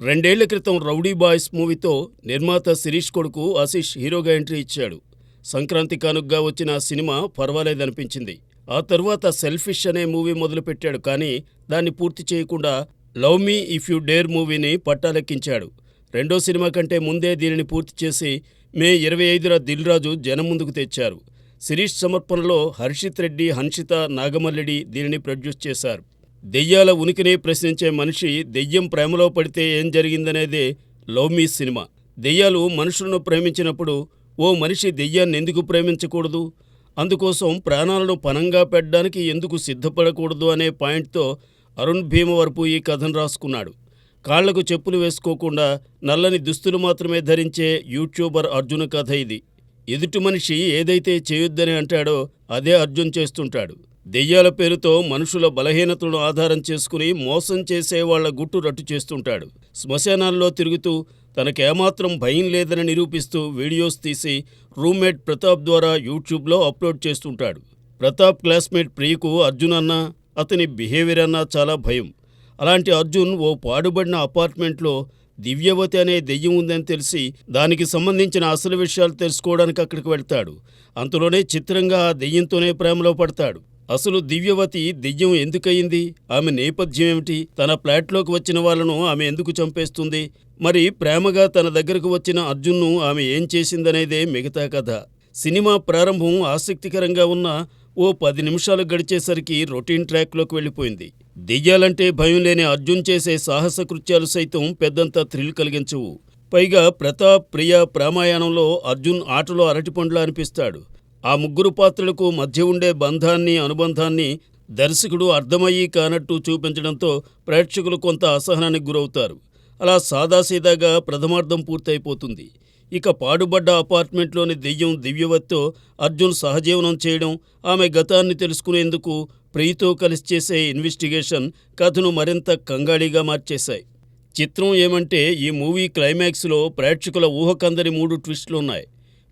రెండేళ్ల క్రితం 'rowdy boys' మూవీతో నిర్మాత శిరీష్ కొడుకు ఆశీష్ హీరోగా ఎంట్రీ ఇచ్చాడు. సంక్రాంతి కానుగ్గా వచ్చిన ఆ సినిమా పర్వాలేదనిపించింది. ఆ తరువాత 'సెల్ఫిష్' అనే మూవీ మొదలుపెట్టాడు. కానీ దాన్ని పూర్తి చేయకుండా 'love me if you dare' మూవీని పట్టాలెక్కించాడు. రెండో సినిమా కంటే ముందే దీనిని పూర్తి చేసి మే 25న దిల్ రాజు జనం ముందుకు తెచ్చారు. శిరీష్ సమర్పణలో హర్షిత్ రెడ్డి, హన్షిత నాగమల్లిడి దీనిని ప్రొడ్యూస్ చేశారు. దెయ్యాల ఉనికిని ప్రశ్నించే మనిషి దెయ్యం ప్రేమలో పడితే ఏం జరిగిందనేదే 'లవ్ మీ' సినిమా. దెయ్యాలు మనుషులను ప్రేమించినప్పుడు ఓ మనిషి దెయ్యాన్ని ఎందుకు ప్రేమించకూడదు, అందుకోసం ప్రాణాలను పణంగా పెట్టడానికి ఎందుకు సిద్ధపడకూడదు అనే పాయింట్తో అరుణ్ భీమవరపు ఈ కథను రాసుకున్నాడు. కాళ్లకు చెప్పులు వేసుకోకుండా నల్లని దుస్తులు మాత్రమే ధరించే యూట్యూబర్ అర్జున్ కథ ఇది. ఎదుటి మనిషి ఏదైతే చేయొద్దని అంటాడో అదే అర్జున్ చేస్తుంటాడు. దెయ్యాల పేరుతో మనుషుల బలహీనతలను ఆధారం చేసుకుని మోసం చేసే వాళ్ల గుట్టు రట్టు చేస్తుంటాడు. శ్మశానాల్లో తిరుగుతూ తనకేమాత్రం భయం లేదని నిరూపిస్తూ వీడియోస్ తీసి రూమ్మేట్ ప్రతాప్ ద్వారా యూట్యూబ్లో అప్లోడ్ చేస్తుంటాడు. ప్రతాప్ క్లాస్మేట్ ప్రియకు అర్జున్ అన్నా, అతని బిహేవియర్ అన్నా చాలా భయం. అలాంటి అర్జున్ ఓ పాడుబడిన అపార్ట్మెంట్లో దివ్యవతి అనే దెయ్యం ఉందని తెలిసి దానికి సంబంధించిన అసలు విషయాలు తెలుసుకోవడానికి అక్కడికి వెళ్తాడు. అంతలోనే చిత్రంగా ఆ దెయ్యంతోనే ప్రేమలో పడతాడు. అసలు దివ్యవతి దెయ్యం ఎందుకయింది, ఆమె నేపథ్యం ఏమిటి, తన ఫ్లాట్లోకి వచ్చిన వాళ్లను ఆమె ఎందుకు చంపేస్తుంది, మరి ప్రేమగా తన దగ్గరకు వచ్చిన అర్జున్ను ఆమె ఏం చేసిందనేదే మిగతా కథ. సినిమా ప్రారంభం ఆసక్తికరంగా ఉన్న ఓ 10 నిమిషాలు గడిచేసరికి రొటీన్ ట్రాక్లోకి వెళ్ళిపోయింది. దెయ్యాలంటే భయం లేని అర్జున్ చేసే సాహస కృత్యాలు సైతం పెద్దంత థ్రిల్ కలిగించవు. పైగా ప్రతాప్, ప్రియ ప్రేమాయాణంలో అర్జున్ ఆటలో అరటిపండ్లా అనిపిస్తాడు. ఆ ముగ్గురు పాత్రలకు మధ్య ఉండే బంధాన్ని, అనుబంధాన్ని దర్శకుడు అర్థమయ్యి కానట్టు చూపించడంతో ప్రేక్షకులు కొంత అసహనానికి గురవుతారు. అలా సాదాసీదాగా ప్రథమార్థం పూర్తయిపోతుంది. ఇక పాడుబడ్డ అపార్ట్మెంట్లోని దెయ్యం దివ్యవతితో అర్జున్ సహజీవనం చేయడం, ఆమె గతాన్ని తెలుసుకునేందుకు ప్రియతో కలిసి చేసే ఇన్వెస్టిగేషన్ కథను మరింత కంగాళీగా మార్చేశాయి. చిత్రం ఏమంటే ఈ మూవీ క్లైమాక్స్లో ప్రేక్షకుల ఊహకందని 3 ట్విస్టులున్నాయి.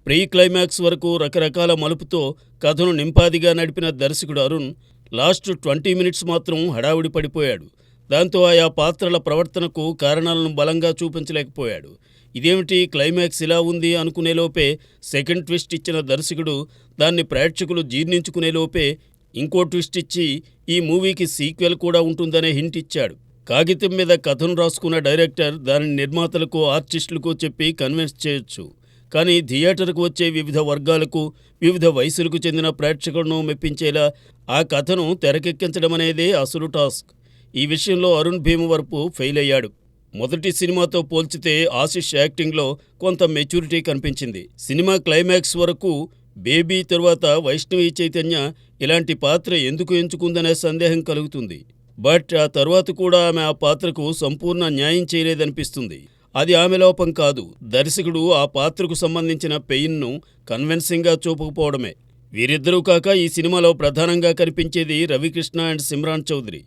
ప్రీ క్లైమాక్స్ వరకు రకరకాల మలుపుతో కథను నింపాదిగా నడిపిన దర్శకుడు అరుణ్ లాస్ట్ 20 మినిట్స్ మాత్రం హడావుడి పడిపోయాడు. దాంతో ఆయా పాత్రల ప్రవర్తనకు కారణాలను బలంగా చూపించలేకపోయాడు. ఇదేమిటి క్లైమాక్స్ ఇలా ఉంది అనుకునేలోపే సెకండ్ ట్విస్ట్ ఇచ్చిన దర్శకుడు దాన్ని ప్రేక్షకులు జీర్ణించుకునేలోపే ఇంకో ట్విస్ట్ ఇచ్చి ఈ మూవీకి సీక్వెల్ కూడా ఉంటుందనే హింట్ ఇచ్చాడు. కాగితం మీద కథను రాసుకున్న డైరెక్టర్ దానిని నిర్మాతలకు, ఆర్టిస్టులకు చెప్పి కన్విన్స్ చేయొచ్చు. కానీ థియేటర్కు వచ్చే వివిధ వర్గాలకు, వివిధ వయసులకు చెందిన ప్రేక్షకులను మెప్పించేలా ఆ కథను తెరకెక్కించడమనేదే అసలు టాస్క్. ఈ విషయంలో అరుణ్ భీమవరపు ఫెయిల్ అయ్యాడు. మొదటి సినిమాతో పోల్చితే ఆశీష్ యాక్టింగ్లో కొంత మెచ్యూరిటీ కనిపించింది. సినిమా క్లైమాక్స్ వరకు బేబీ తరువాత వైష్ణవి చైతన్య ఇలాంటి పాత్ర ఎందుకు ఎంచుకుందనే సందేహం కలుగుతుంది. బట్ ఆ తర్వాత కూడా ఆమె ఆ పాత్రకు సంపూర్ణ న్యాయం చేయలేదనిపిస్తుంది. అది ఆమె లోపం కాదు, దర్శకుడు ఆ పాత్రకు సంబంధించిన పెయిన్ను కన్విన్సింగ్గా చూపకపోవడమే. వీరిద్దరూ కాక ఈ సినిమాలో ప్రధానంగా కనిపించేది రవికృష్ణ అండ్ సిమ్రాన్ చౌదరి.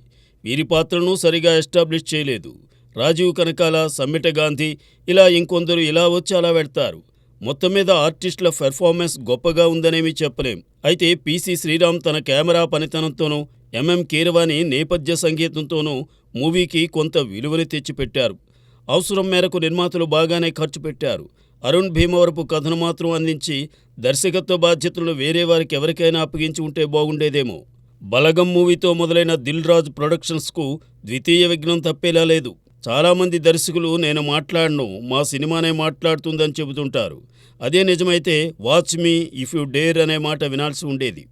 వీరి పాత్రను సరిగా ఎస్టాబ్లిష్ చేయలేదు. రాజీవ్ కనకాల, సమ్మిట గాంధీ, ఇలా ఇంకొందరు ఇలా వచ్చి అలా వెళ్తారు. మొత్తం మీద ఆర్టిస్టుల పెర్ఫార్మెన్స్ గొప్పగా ఉందనేమీ చెప్పలేం. అయితే పీసీ శ్రీరామ్ తన కెమెరా పనితనంతోనూ, ఎంఎం కీరవాణి నేపథ్య సంగీతంతోనూ మూవీకి కొంత విలువని తెచ్చిపెట్టారు. అవసరం మేరకు నిర్మాతలు బాగానే ఖర్చు పెట్టారు. అరుణ్ భీమవరపు కథను మాత్రం అందించి దర్శకత్వ బాధ్యతలను వేరే వారికి ఎవరికైనా అప్పగించి ఉంటే బాగుండేదేమో. బలగం మూవీతో మొదలైన దిల్ రాజు ప్రొడక్షన్స్కు ద్వితీయ విఘ్నం తప్పేలా లేదు. చాలామంది దర్శకులు నేను మాట్లాడను, మా సినిమానే మాట్లాడుతుందని చెబుతుంటారు. అదే నిజమైతే watch me if you dare అనే మాట వినాల్సి ఉండేది.